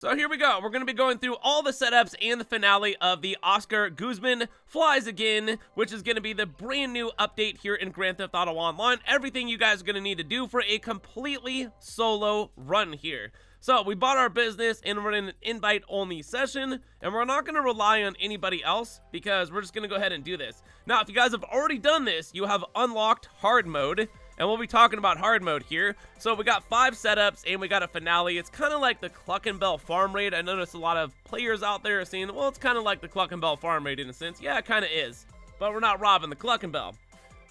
So here we go. We're going to be going through all the setups and the finale of the Oscar Guzman Flies Again, which is going to be the brand new update here in Grand Theft Auto Online. Everything you guys are going to need to do for a completely solo run here. So we bought our business and we're in an invite-only session, and we're not going to rely on anybody else because we're just going to go ahead and do this. Now, if you guys have already done this, you have unlocked hard mode. And we'll be talking about hard mode here. So we got 5 setups and we got a finale. It's kind of like the Cluckenbell farm raid. I noticed a lot of players out there are saying, well, it's kind of like the Cluckenbell farm raid in a sense. Yeah, it kind of is. But we're not robbing the Cluckenbell.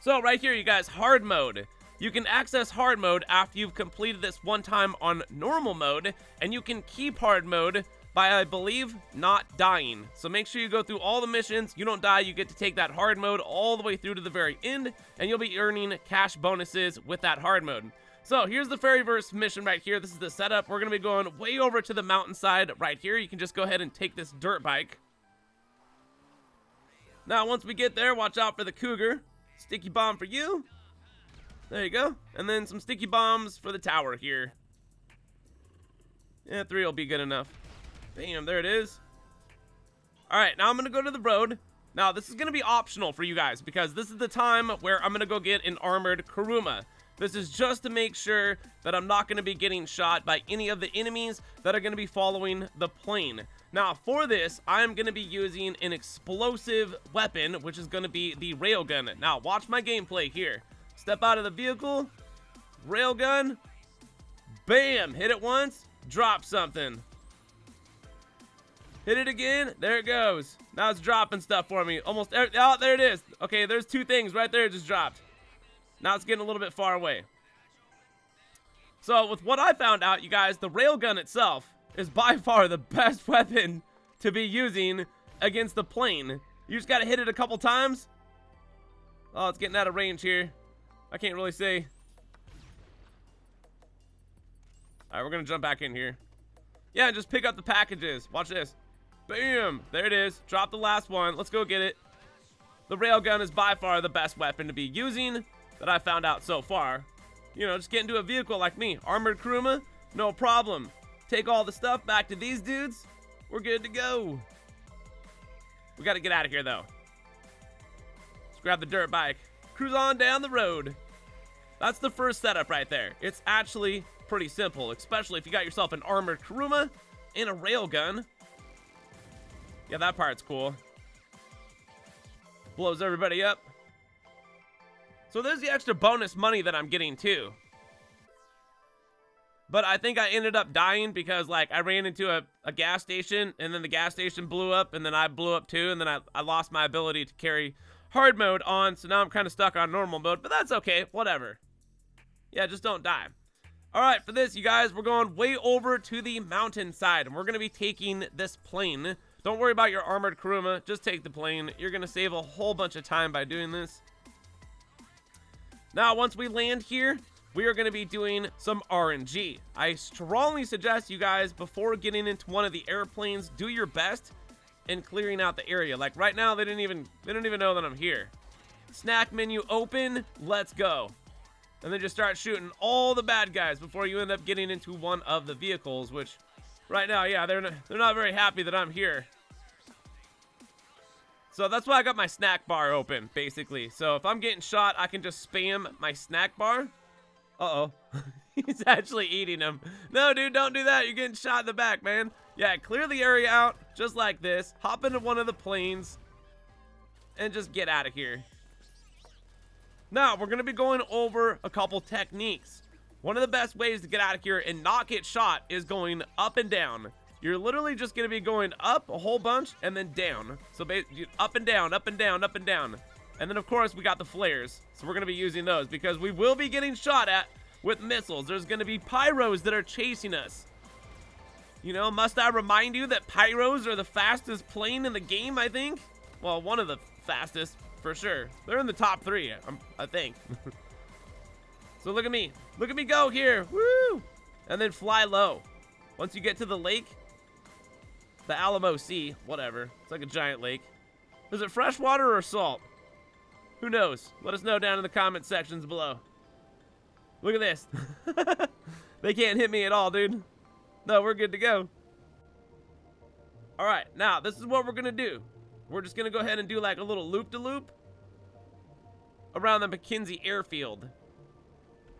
So right here, you guys, hard mode. You can access hard mode after you've completed this one time on normal mode. And you can keep hard mode by, I believe, not dying. So make sure you go through all the missions. You don't die, you get to take that hard mode all the way through to the very end, and you'll be earning cash bonuses with that hard mode. So here's the very first mission right here. This is the setup. We're going to be going way over to the mountainside right here. You can just go ahead and take this dirt bike. Now, once we get there, watch out for the cougar. Sticky bomb for you. There you go. And then some sticky bombs for the tower here. Yeah, 3 will be good enough. Bam, there it is. Alright, now I'm going to go to the road. Now, this is going to be optional for you guys because this is the time where I'm going to go get an armored Kuruma. This is just to make sure that I'm not going to be getting shot by any of the enemies that are going to be following the plane. Now, for this, I'm going to be using an explosive weapon, which is going to be the railgun. Now, watch my gameplay here. Step out of the vehicle. Railgun. Bam! Hit it once. Drop something. Hit it again. There it goes. Now it's dropping stuff for me. Almost. Oh, there it is. Okay, there's 2 things right there just dropped. Now it's getting a little bit far away. So with what I found out, you guys, the railgun itself is by far the best weapon to be using against the plane. You just got to hit it a couple times. Oh, it's getting out of range here. I can't really see. All right, we're going to jump back in here. Yeah, just pick up the packages. Watch this. Bam! There it is. Drop the last one. Let's go get it. The railgun is by far the best weapon to be using that I found out so far. You know, just get into a vehicle like me. Armored Kuruma, no problem. Take all the stuff back to these dudes. We're good to go. We got to get out of here, though. Let's grab the dirt bike. Cruise on down the road. That's the first setup right there. It's actually pretty simple, especially if you got yourself an armored Kuruma and a railgun. Yeah, that part's cool. Blows everybody up. So there's the extra bonus money that I'm getting too. But I think I ended up dying because, like, I ran into a gas station, and then the gas station blew up, and then I blew up too, and then I lost my ability to carry hard mode on, so now I'm kind of stuck on normal mode, but that's okay, whatever. Yeah, just don't die. Alright, for this, you guys, we're going way over to the mountainside, and we're going to be taking this plane. Don't worry about your armored Kuruma, just take the plane. You're going to save a whole bunch of time by doing this. Now, once we land here, we are going to be doing some RNG. I strongly suggest you guys, before getting into one of the airplanes, do your best in clearing out the area. Like right now, they don't even know that I'm here. Snack menu open, let's go. And then just start shooting all the bad guys before you end up getting into one of the vehicles, which right now, yeah, they're not very happy that I'm here. So that's why I got my snack bar open, basically. So if I'm getting shot, I can just spam my snack bar. Uh-oh. He's actually eating them. No, dude, don't do that. You're getting shot in the back, man. Yeah, clear the area out just like this. Hop into one of the planes and just get out of here. Now, we're going to be going over a couple techniques. One of the best ways to get out of here and not get shot is going up and down. You're literally just going to be going up a whole bunch and then down. So up and down, up and down, up and down. And then, of course, we got the flares. So we're going to be using those because we will be getting shot at with missiles. There's going to be pyros that are chasing us. You know, must I remind you that pyros are the fastest plane in the game, I think? Well, one of the fastest, for sure. They're in the top 3, I think. So look at me. Look at me go here. Woo! And then fly low. Once you get to the lake, the Alamo Sea, whatever. It's like a giant lake. Is it freshwater or salt? Who knows? Let us know down in the comment sections below. Look at this. They can't hit me at all, dude. No, we're good to go. All right, now this is what we're gonna do. We're just gonna go ahead and do like a little loop-de-loop around the McKenzie airfield.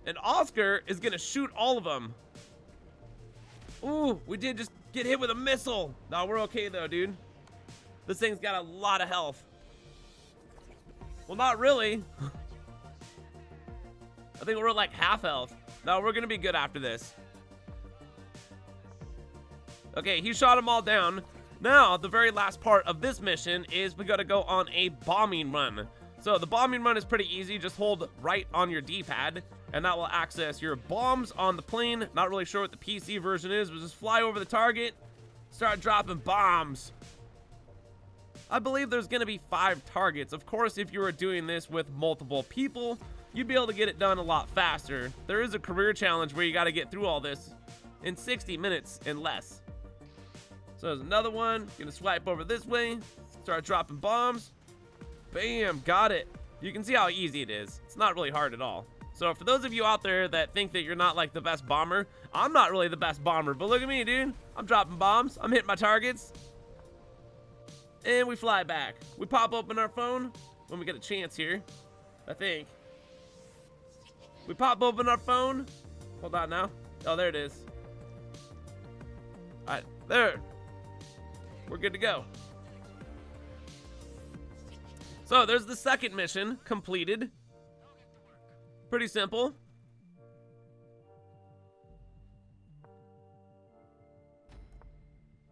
And Oscar is gonna shoot all of them. Ooh, we did just get hit with a missile. No, we're okay though, dude. This thing's got a lot of health. Well, not really. I think we're at like half health. No, we're gonna be good after this. Okay, he shot them all down. Now, the very last part of this mission is we gotta go on a bombing run. So the bombing run is pretty easy. Just hold right on your D-pad, and that will access your bombs on the plane. Not really sure what the PC version is, but just fly over the target, start dropping bombs. I believe there's gonna be 5 targets. Of course, if you were doing this with multiple people, you'd be able to get it done a lot faster. There is a career challenge where you gotta get through all this in 60 minutes and less. So there's another one. Gonna swipe over this way, start dropping bombs. Bam, got it. You can see how easy it is. It's not really hard at all. So for those of you out there that think that you're not like the best bomber, I'm not really the best bomber, but look at me, dude. I'm dropping bombs. I'm hitting my targets. And we fly back. We pop open our phone when we get a chance here, I think. We pop open our phone. Hold on now. Oh, there it is. All right, there. We're good to go. So there's the second mission completed. Pretty simple.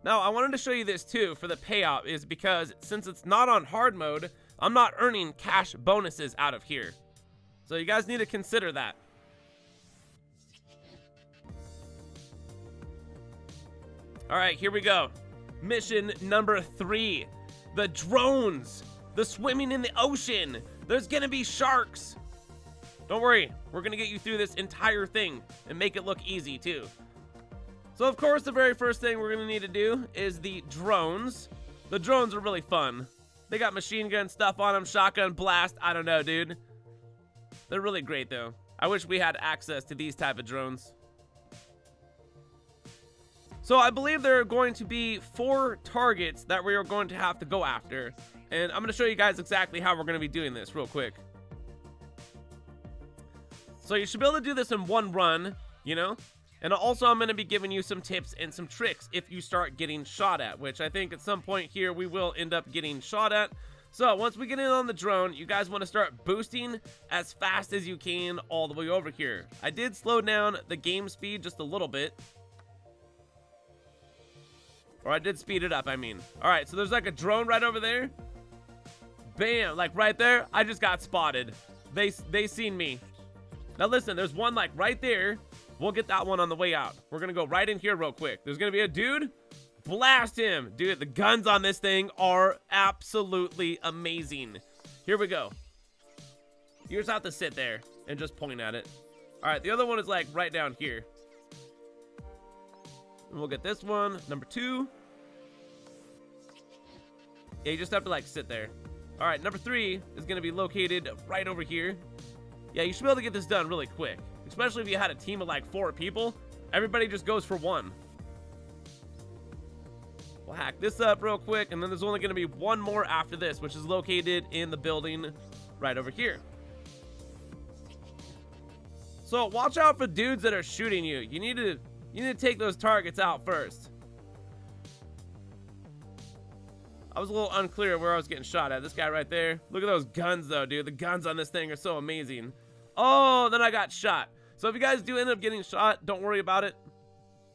Now, I wanted to show you this too for the payout, is because since it's not on hard mode, I'm not earning cash bonuses out of here. So you guys need to consider that. All right, here we go. Mission number 3. The drones. The swimming in the ocean. There's gonna be sharks. Don't worry, we're gonna get you through this entire thing and make it look easy too. So of course, the very first thing we're gonna need to do is the drones. The drones are really fun. They got machine gun stuff on them, shotgun blast, I don't know, dude. They're really great though. I wish we had access to these type of drones. So I believe there are going to be 4 targets that we are going to have to go after. And I'm going to show you guys exactly how we're going to be doing this real quick. So you should be able to do this in one run, you know? And also I'm going to be giving you some tips and some tricks if you start getting shot at, which I think at some point here we will end up getting shot at. So once we get in on the drone, you guys want to start boosting as fast as you can all the way over here. I did slow down the game speed just a little bit. Or I did speed it up, I mean. All right, so there's like a drone right over there. Bam, like right there, I just got spotted. They seen me. Now listen, there's one like right there. We'll get that one on the way out. We're gonna go right in here real quick. There's gonna be a dude. Blast him. Dude, the guns on this thing are absolutely amazing. Here we go. You just have to sit there and just point at it. All right, the other one is like right down here. And we'll get this one, number 2. Yeah, you just have to like sit there. All right, number 3 is gonna be located right over here. Yeah, you should be able to get this done really quick, especially if you had a team of like 4 people. Everybody just goes for one. We'll hack this up real quick, and then there's only gonna be one more after this, which is located in the building right over here. So watch out for dudes that are shooting you. You need to take those targets out first. I was a little unclear where I was getting shot at. This guy right there. Look at those guns though, dude. The guns on this thing are so amazing. Oh, then I got shot. So if you guys do end up getting shot, don't worry about it,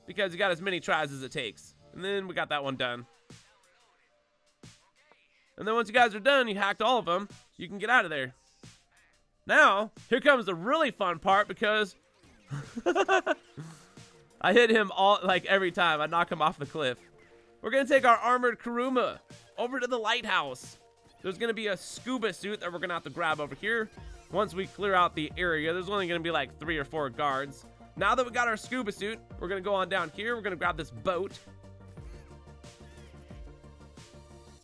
because you got as many tries as it takes. And then we got that one done. And then once you guys are done, you hacked all of them, you can get out of there. Now, here comes the really fun part, because I hit him all, like every time. I knock him off the cliff. We're gonna take our armored Kuruma over to the lighthouse. There's gonna be a scuba suit that we're gonna have to grab over here. Once we clear out the area, there's only gonna be like 3 or 4 guards. Now that we got our scuba suit, we're gonna go on down here. We're gonna grab this boat.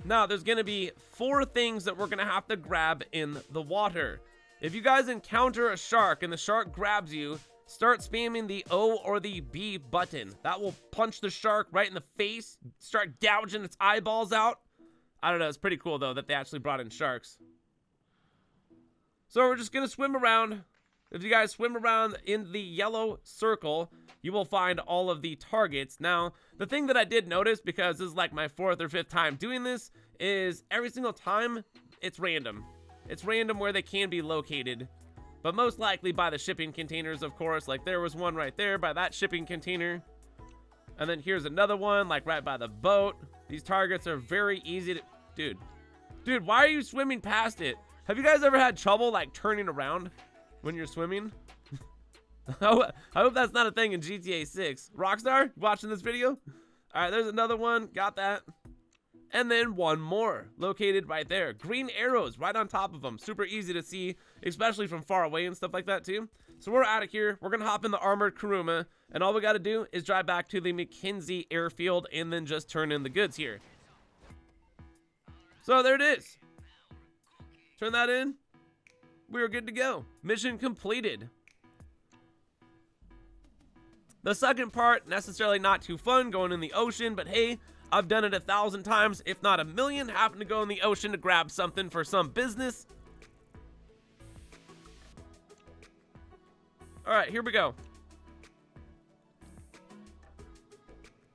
Now there's gonna be 4 things that we're gonna have to grab in the water. If you guys encounter a shark and the shark grabs you, start spamming the O or the B button. That will punch the shark right in the face, start gouging its eyeballs out. I don't know, it's pretty cool though that they actually brought in sharks. So we're just gonna swim around. If you guys swim around in the yellow circle, you will find all of the targets. Now, the thing that I did notice, because this is like my 4th or 5th time doing this, is every single time it's random. It's random where they can be located, but most likely by the shipping containers, of course. Like there was one right there by that shipping container. And then here's another one, like right by the boat. These targets are very easy to... Dude, why are you swimming past it? Have you guys ever had trouble like turning around when you're swimming? I hope that's not a thing in GTA 6. Rockstar, watching this video? All right, there's another one. Got that. And then one more located right there. Green arrows right on top of them. Super easy to see, especially from far away and stuff like that too. So we're out of here. We're going to hop in the armored Kuruma. And all we got to do is drive back to the McKinsey airfield and then just turn in the goods here. So there it is. Turn that in. We are good to go. Mission completed. The second part, necessarily not too fun, going in the ocean, but hey, I've done it 1,000 times, if not 1,000,000, having to go in the ocean to grab something for some business. All right, here we go.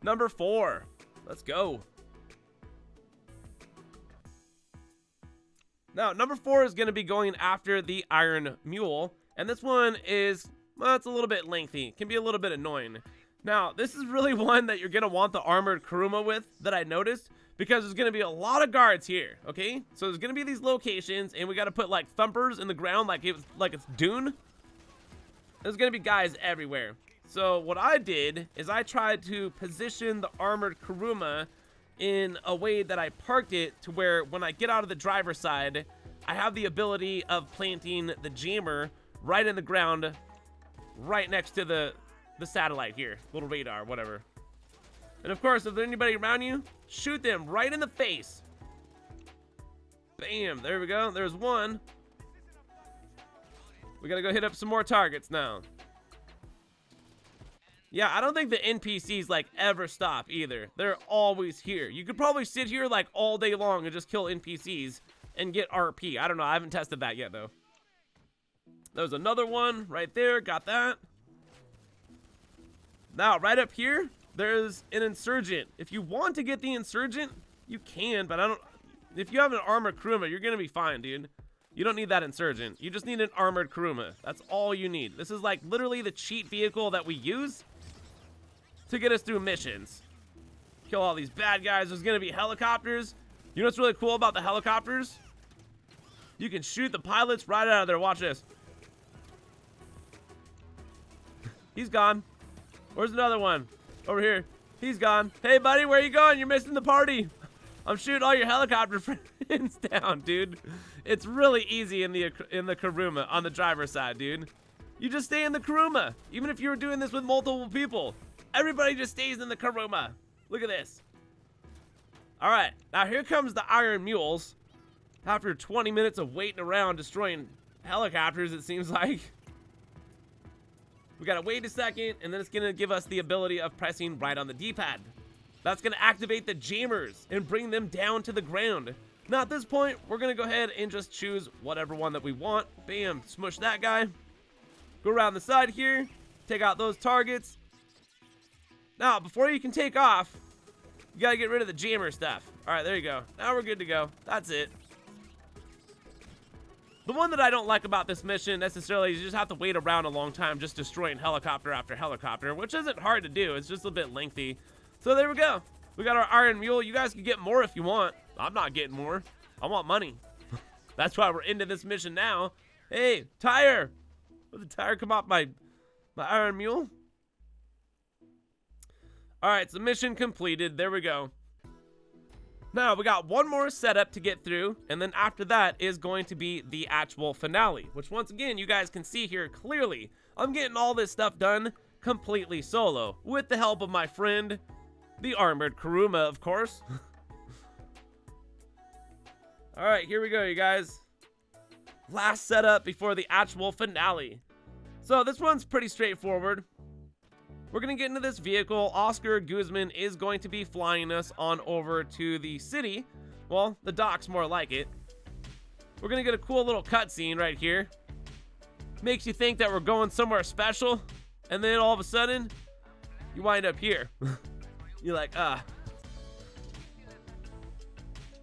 Number 4. Let's go. Now, number 4 is going to be going after the Iron Mule, and this one is, well, it's a little bit lengthy. It can be a little bit annoying. Now, this is really one that you're going to want the armored Kuruma with, that I noticed, because there's going to be a lot of guards here, okay? So there's going to be these locations, and we got to put, like, thumpers in the ground like it's Dune. There's going to be guys everywhere. So what I did is I tried to position the armored Kuruma in a way that I parked it to where when I get out of the driver's side, I have the ability of planting the jammer right in the ground, right next to the satellite here, little radar, whatever. And of course, if there's anybody around you, shoot them right in the face. Bam, there we go. There's one. We gotta go hit up some more targets now. Yeah, I don't think the NPCs like ever stop either. They're always here. You could probably sit here like all day long and just kill NPCs and get RP. I don't know. I haven't tested that yet though. There's another one right there. Got that. Now, right up here, there's an insurgent. If you want to get the insurgent, you can, but I don't... If you have an armored Kuruma, you're going to be fine, dude. You don't need that insurgent. You just need an armored Kuruma. That's all you need. This is like literally the cheat vehicle that we use to get us through missions. Kill all these bad guys. There's going to be helicopters. You know what's really cool about the helicopters? You can shoot the pilots right out of there. Watch this. He's gone. Where's another one? Over here. He's gone. Hey, buddy, where you going? You're missing the party. I'm shooting all your helicopter friends down, dude. It's really easy in the Kuruma on the driver's side, dude. You just stay in the Kuruma. Even if you were doing this with multiple people, everybody just stays in the Kuruma. Look at this. All right, now here comes the Iron Mules. After 20 minutes of waiting around destroying helicopters, it seems like. We gotta wait a second, and then it's gonna give us the ability of pressing right on the D-pad. That's gonna activate the jammers and bring them down to the ground. Now at this point, we're gonna go ahead and just choose whatever one that we want. Bam, smush that guy. Go around the side here, take out those targets. Now, before you can take off, you gotta get rid of the jammer stuff. All right, there you go. Now we're good to go. That's it. The one that I don't like about this mission necessarily is you just have to wait around a long time just destroying helicopter after helicopter, which isn't hard to do. It's just a bit lengthy. So there we go. We got our Iron Mule. You guys can get more if you want. I'm not getting more. I want money. That's why we're into this mission now. Hey, tire. Will the tire come off my Iron Mule? All right, so mission completed. There we go. Now, we got one more setup to get through, and then after that is going to be the actual finale, which once again, you guys can see here clearly, I'm getting all this stuff done completely solo, with the help of my friend, the armored Kuruma, of course. All right, here we go, you guys. Last setup before the actual finale. So this one's pretty straightforward. We're going to get into this vehicle. Oscar Guzman is going to be flying us on over to the city. Well, the dock's more like it. We're going to get a cool little cutscene right here. Makes you think that we're going somewhere special. And then all of a sudden, you wind up here. You're like, ah.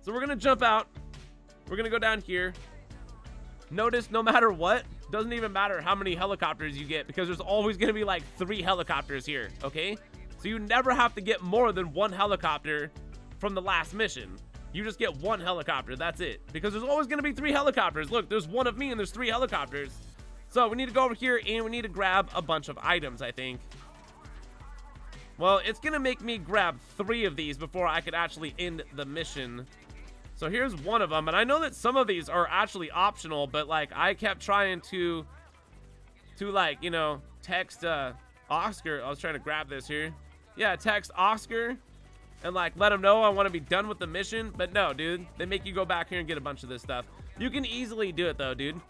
So we're going to jump out. We're going to go down here. Notice no matter what, doesn't even matter how many helicopters you get, because there's always going to be like 3 helicopters here, okay? So you never have to get more than 1 helicopter from the last mission. You just get 1 helicopter, that's it. Because there's always going to be 3 helicopters. Look, there's 1 of me and there's 3 helicopters. So we need to go over here and we need to grab a bunch of items, I think. Well, it's going to make me grab 3 of these before I could actually end the mission. So here's one of them, and I know that some of these are actually optional, but like I kept trying to like, you know, text Oscar. I was trying to grab this here. Yeah, text Oscar and like let him know I want to be done with the mission, but no, dude. They make you go back here and get a bunch of this stuff. You can easily do it though, dude.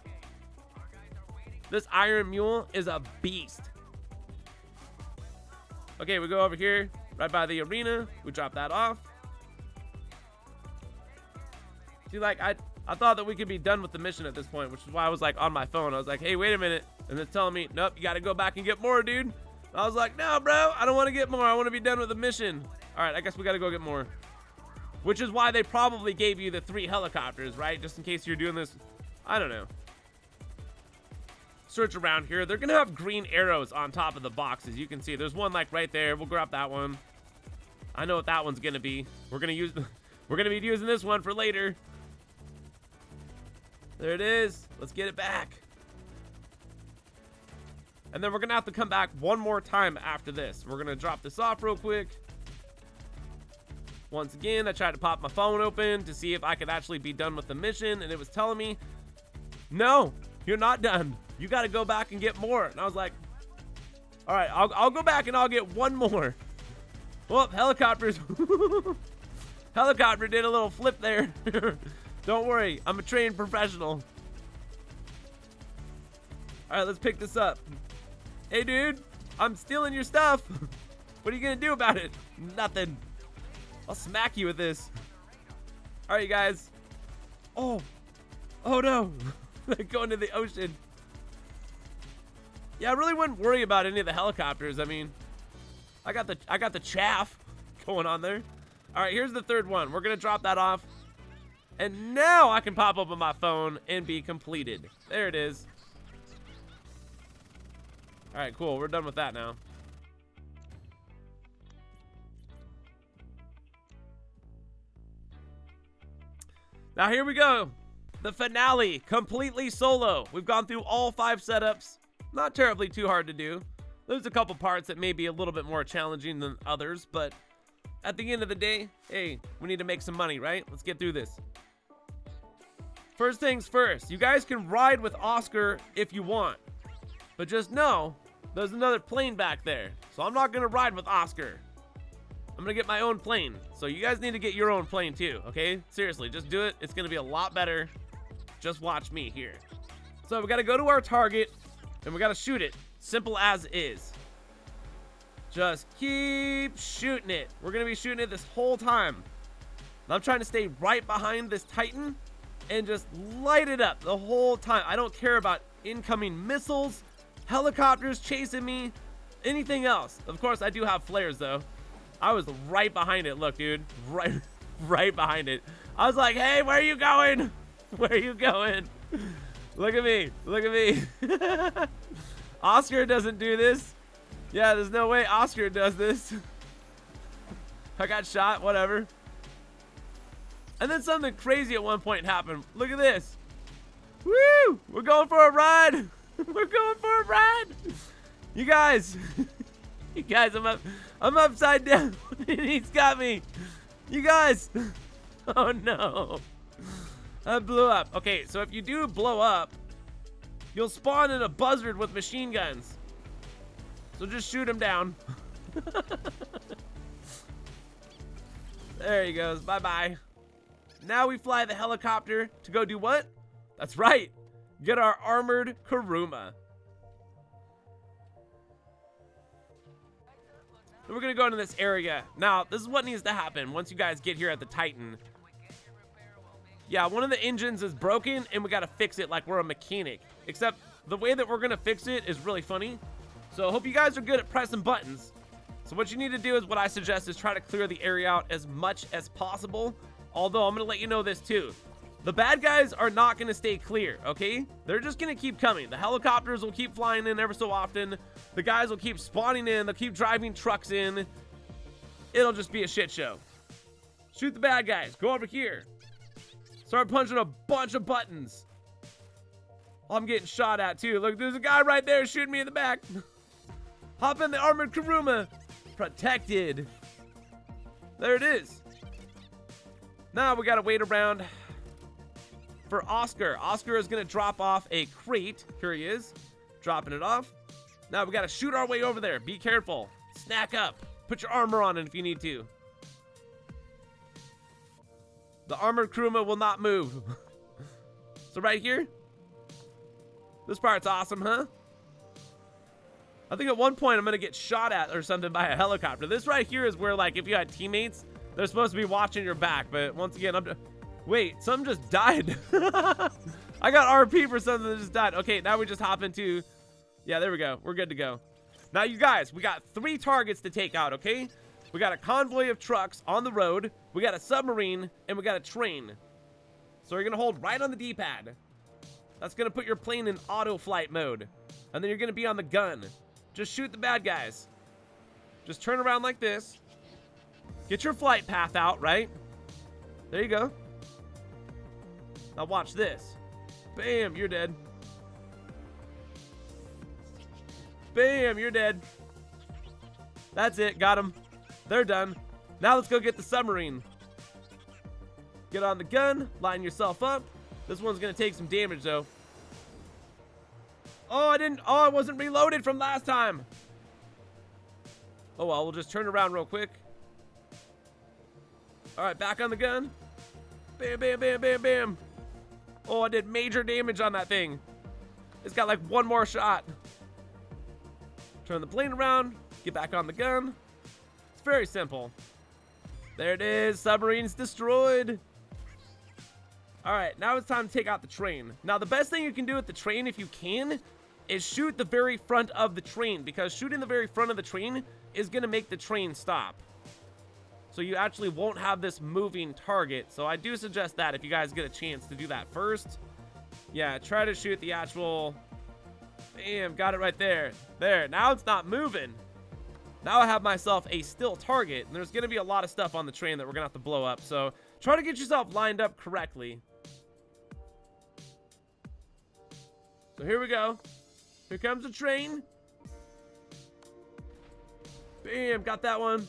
This Iron Mule is a beast. Okay, we go over here right by the arena. We drop that off. See, like, I thought that we could be done with the mission at this point, which is why I was, like, on my phone. I was like, hey, wait a minute. And it's telling me, nope, you got to go back and get more, dude. And I was like, no, bro, I don't want to get more. I want to be done with the mission. All right, I guess we got to go get more. Which is why they probably gave you the 3 helicopters, right? Just in case you're doing this. I don't know. Search around here. They're going to have green arrows on top of the boxes. You can see there's one, like, right there. We'll grab that one. I know what that one's going to be. We're going to be using this one for later. There it is. Let's get it back. And then we're going to have to come back one more time after this. We're going to drop this off real quick. Once again, I tried to pop my phone open to see if I could actually be done with the mission. And it was telling me, no, you're not done. You got to go back and get more. And I was like, all right, I'll go back and I'll get one more. Well, helicopters. Helicopter did a little flip there. Don't worry, I'm a trained professional. All right, let's pick this up. Hey, dude, I'm stealing your stuff. What are you gonna do about it? Nothing. I'll smack you with this. All right, you guys. Oh no, going to the ocean. Yeah, I really wouldn't worry about any of the helicopters. I mean, I got the chaff going on there. All right, here's the 3rd one. We're gonna drop that off. And now I can pop up on my phone and be completed. There it is. All right, cool. We're done with that now. Now here we go. The finale, completely solo. We've gone through all 5 setups. Not terribly too hard to do. There's a couple parts that may be a little bit more challenging than others, but at the end of the day, hey, we need to make some money, right? Let's get through this. First things first, you guys can ride with Oscar if you want, but just know there's another plane back there. So I'm not gonna ride with Oscar. I'm gonna get my own plane. So you guys need to get your own plane too, okay? Seriously, just do it. It's gonna be a lot better. Just watch me here. So we gotta go to our target and we gotta shoot it. Simple as is. Just keep shooting it. We're gonna be shooting it this whole time. And I'm trying to stay right behind this Titan and just light it up the whole time. I don't care about incoming missiles, helicopters chasing me, anything else. Of course, I do have flares though. I was right behind it. Look, dude, right behind it. I was like, hey, where are you going? Where are you going? Look at me, look at me. Oscar doesn't do this. Yeah, there's no way Oscar does this. I got shot, whatever. And then something crazy at one point happened. Look at this. Woo! We're going for a ride. We're going for a ride. You guys. You guys, I'm upside down. He's got me. You guys. Oh no. I blew up. Okay, so if you do blow up, you'll spawn in a buzzard with machine guns. So just shoot him down. There he goes. Bye-bye. Now we fly the helicopter to go do what? That's right. Get our armored Kuruma. Then we're gonna go into this area. Now, this is what needs to happen once you guys get here at the Titan. Yeah, one of the engines is broken, and we gotta fix it like we're a mechanic. Except the way that we're gonna fix it is really funny. So I hope you guys are good at pressing buttons. So what you need to do is what I suggest is try to clear the area out as much as possible. Although I'm gonna let you know this too. The bad guys are not gonna stay clear, okay? They're just gonna keep coming. The helicopters will keep flying in ever so often. The guys will keep spawning in. They'll keep driving trucks in. It'll just be a shit show. Shoot the bad guys. Go over here. Start punching a bunch of buttons. I'm getting shot at too. Look, there's a guy right there shooting me in the back. Hop in the armored Kuruma. Protected. There it is. Now we gotta wait around for Oscar. Oscar is gonna drop off a crate. Here he is, dropping it off. Now we gotta shoot our way over there. Be careful. Snack up. Put your armor on it if you need to. The armored Kuruma will not move. So right here. This part's awesome, huh? I think at one point I'm gonna get shot at or something by a helicopter. This right here is where, like, if you had teammates, they're supposed to be watching your back. But once again, wait, something just died. I got RP for something that just died. Okay, now we just hop into, yeah, there we go. We're good to go. Now, you guys, we got 3 targets to take out, okay? We got a convoy of trucks on the road. We got a submarine, and we got a train. So you're gonna hold right on the D-pad. That's gonna put your plane in auto flight mode. And then you're gonna be on the gun. Just shoot the bad guys. Just turn around like this. Get your flight path out, right? There you go. Now watch this. Bam, you're dead. Bam, you're dead. That's it, got him. They're done. Now let's go get the submarine. Get on the gun, line yourself up. This one's gonna take some damage though. Oh, I wasn't reloaded from last time. Oh well, we'll just turn around real quick. All right, back on the gun. Bam, bam, bam, bam, bam. Oh, I did major damage on that thing. It's got like one more shot. Turn the plane around, get back on the gun. It's very simple. There it is, submarine's destroyed. All right, now it's time to take out the train. Now, the best thing you can do with the train, if you can, is shoot the very front of the train, because shooting the very front of the train is gonna make the train stop. So you actually won't have this moving target. So I do suggest that if you guys get a chance to do that first. Yeah, try to shoot the actual, bam, got it right there. There, now it's not moving. Now I have myself a still target, and there's gonna be a lot of stuff on the train that we're gonna have to blow up. So try to get yourself lined up correctly. So here we go. Here comes the train. Bam, got that one.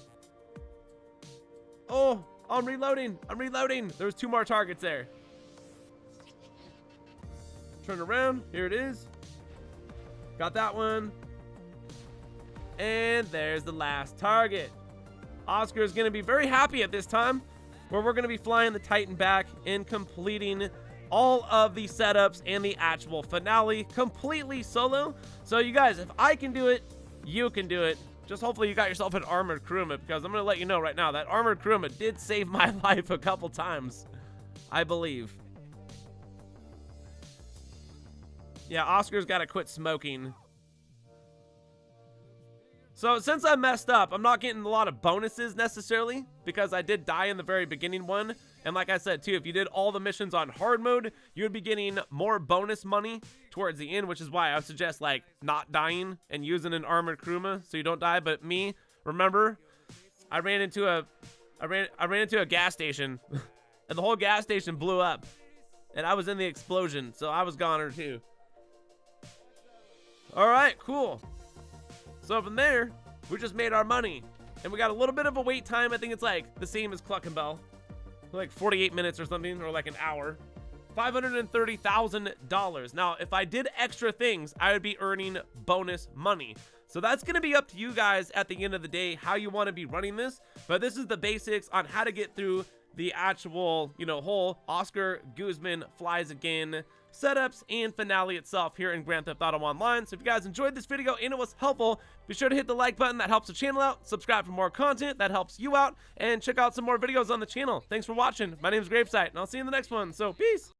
Oh, I'm reloading. I'm reloading. There's 2 more targets there. Turn around. Here it is. Got that one. And there's the last target. Oscar is going to be very happy at this time, where we're going to be flying the Titan back and completing all of the setups and the actual finale completely solo. So you guys, if I can do it, you can do it. Just hopefully you got yourself an armored Kuruma, because I'm going to let you know right now that armored Kuruma did save my life a couple times, I believe. Yeah, Oscar's got to quit smoking. So since I messed up, I'm not getting a lot of bonuses necessarily, because I did die in the very beginning one. And like I said too, if you did all the missions on hard mode, you would be getting more bonus money towards the end, which is why I would suggest like not dying and using an armored Kuruma so you don't die. But me, remember, I ran into a gas station and the whole gas station blew up and I was in the explosion, so I was goner too. All right, cool. So from there, we just made our money, and we got a little bit of a wait time. I think it's like the same as Cluck and Bell, like 48 minutes or something, or like an hour. $530,000. Now, if I did extra things, I would be earning bonus money. So that's going to be up to you guys at the end of the day, how you want to be running this. But this is the basics on how to get through the actual, you know, whole Oscar Guzman flies again setups and finale itself here in Grand Theft Auto Online. So if you guys enjoyed this video and it was helpful, be sure to hit the like button. That helps the channel out. Subscribe for more content. That helps you out. And check out some more videos on the channel. Thanks for watching. My name is GRAVESIGHT, and I'll see you in the next one. So peace.